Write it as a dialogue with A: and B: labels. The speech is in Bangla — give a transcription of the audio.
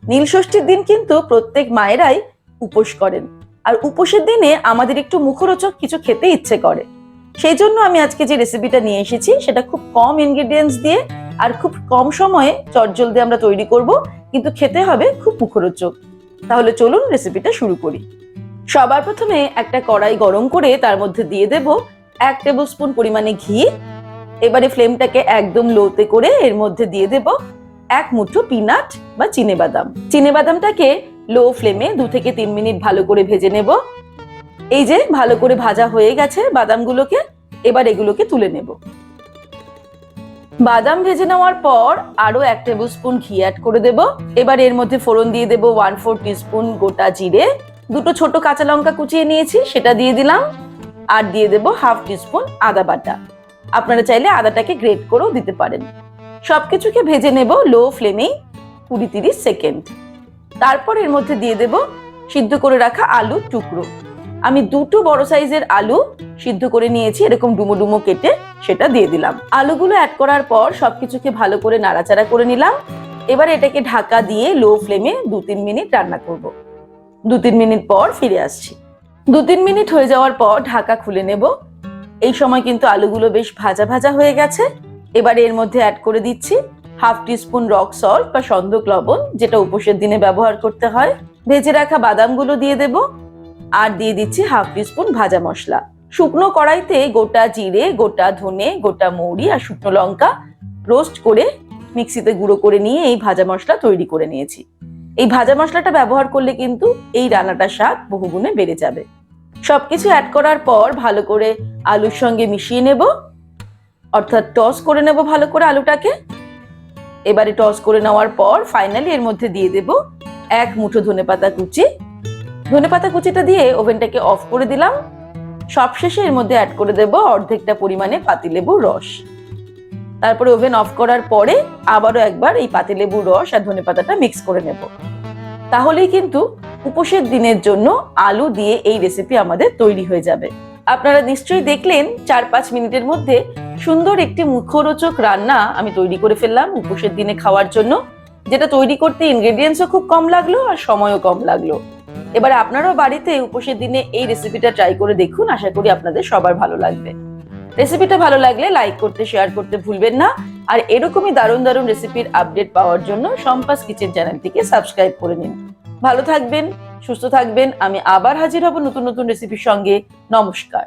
A: নীলষষ্ঠীর দিন কিন্তু প্রত্যেক মায়েরাই উপোস করেন, আর উপোসের দিনে আমাদের একটু মুখরোচক কিছু খেতে ইচ্ছে করে। সেই জন্য আমি আজকে যে রেসিপিটা নিয়ে এসেছি সেটা খুব কম ইনগ্রেডিয়েন্টস দিয়ে আর খুব কম সময়ে চটজলদি আমরা তৈরি করব, কিন্তু খেতে হবে খুব মুখরোচক। তাহলে চলুন রেসিপিটা শুরু করি। সবার প্রথমে একটা কড়াই গরম করে তার মধ্যে দিয়ে দেব 1 টেবিল স্পুন পরিমাণে ঘি। এবারে ফ্লেমটাকে একদম লোতে করে এর মধ্যে দিয়ে দেব 1 মুঠো পিনাট বা চিনেবাদাম। চিনেবাদামটাকে লো ফ্লেমে 2 থেকে 3 মিনিট ভালো করে ভেজে নেব। এই যে ভালো করে ভাজা হয়ে গেছে বাদামগুলোকে, এবার এগুলোকে তুলে নেব। বাদাম ভেজে নেওয়ার পর আরো 1 টেবিল স্পুন ঘি অ্যাড করে দেব। এবার এর মধ্যে ফোড়ন দিয়ে দেব 1/4 টিস্পুন গোটা জিরে, 2 ছোট কাঁচা লঙ্কা কুচিয়ে নিয়েছি সেটা দিয়ে দিলাম, আর দিয়ে দেব 1/2 টিস্পুন আদা বাটা। আপনারা চাইলে আদাটাকে গ্রেট করেও দিতে পারেন। সবকিছুকে ভেজে নেব লো ফ্লেমেই 20-30 সেকেন্ড। তারপর এর মধ্যে দিয়ে দেব সিদ্ধ করে রাখা আলুর টুকরো। আমি 2টো বড় সাইজের আলু সিদ্ধ করে নিয়েছি, এরকম ডুমো ডুমো কেটে সেটা দিয়ে দিলাম। আলুগুলো অ্যাড করার পর সবকিছুকে ভালো করে নাড়াচাড়া করে নিলাম। এবার এটাকে ঢাকা দিয়ে লো ফ্লেমে 2-3 মিনিট রান্না করব। 2-3 মিনিট পর ফিরে আসছি। 2-3 মিনিট হয়ে যাওয়ার পর ঢাকা খুলে নেব। এই সময় কিন্তু আলুগুলো বেশ ভাজা ভাজা হয়ে গেছে। এবার এর মধ্যে অ্যাড করে দিচ্ছি 1/2 টিস্পুন রক সল্ট বা সন্দক লবণ, যেটা উপোসের দিনে ব্যবহার করতে হয়। ভেজে রাখা বাদামগুলো দিয়ে দেব, আর দিয়ে দিচ্ছি 1/2 টিস্পুন ভাজা মশলা। শুকনো কড়াইতে গোটা জিরে, গোটা ধনে, গোটা মৌরি আর শুকনো লঙ্কা রোস্ট করে মিক্সিতে গুঁড়ো করে নিয়ে এই ভাজা মশলা তৈরি করে নিয়েছি। এই ভাজা মশলাটা ব্যবহার করলে কিন্তু এই রান্নাটার স্বাদ বহুগুণে বেড়ে যাবে। সবকিছু অ্যাড করার পর ভালো করে আলুর সঙ্গে মিশিয়ে নেব, অর্থাৎ টস করে নেব ভালো করে আলুটাকে। এবারে টস করে নেওয়ার পর ফাইনালি এর মধ্যে দিয়ে দেব 1 মুঠো ধনেপাতা কুচি। ধনেপাতা কুচিটা দিয়ে ওভেনটাকে অফ করে দিলাম। সবশেষে এর মধ্যে অ্যাড করে দেব অর্ধেকটা পরিমাণে পাতিলেবুর রস। তারপরে ওভেন অফ করার পরে আবারও একবার এই পাতিলেবুর রস আর ধনেপাতাটা মিক্স করে নেব। তাহলেই কিন্তু উপোসের দিনের জন্য আলু দিয়ে এই রেসিপি আমাদের তৈরি হয়ে যাবে। আপনারা নিশ্চয়ই দেখলেন 4-5 মিনিটের মধ্যে সুন্দর একটি মুখরোচক রান্না আমি তৈরি করে ফেললাম উপোসের দিনে খাওয়ার জন্য, যেটা তৈরি করতে ইনগ্রেডিয়েন্টসও খুব কম লাগলো আর সময়ও কম লাগলো। এবার আপনারাও বাড়িতে উপোসের দিনে এই রেসিপিটা ট্রাই করে দেখুন, আশা করি আপনাদের সবার ভালো লাগবে। রেসিপিটা ভালো লাগলে লাইক করতে, শেয়ার করতে ভুলবেন না। আর এরকমই দারুণ দারুণ রেসিপির আপডেট পাওয়ার জন্য সম্পাস কিচেন চ্যানেলটিকে সাবস্ক্রাইব করে নিন। ভালো থাকবেন, সুস্থ থাকবেন। আমি আবার হাজির হব নতুন নতুন রেসিপির সঙ্গে। নমস্কার।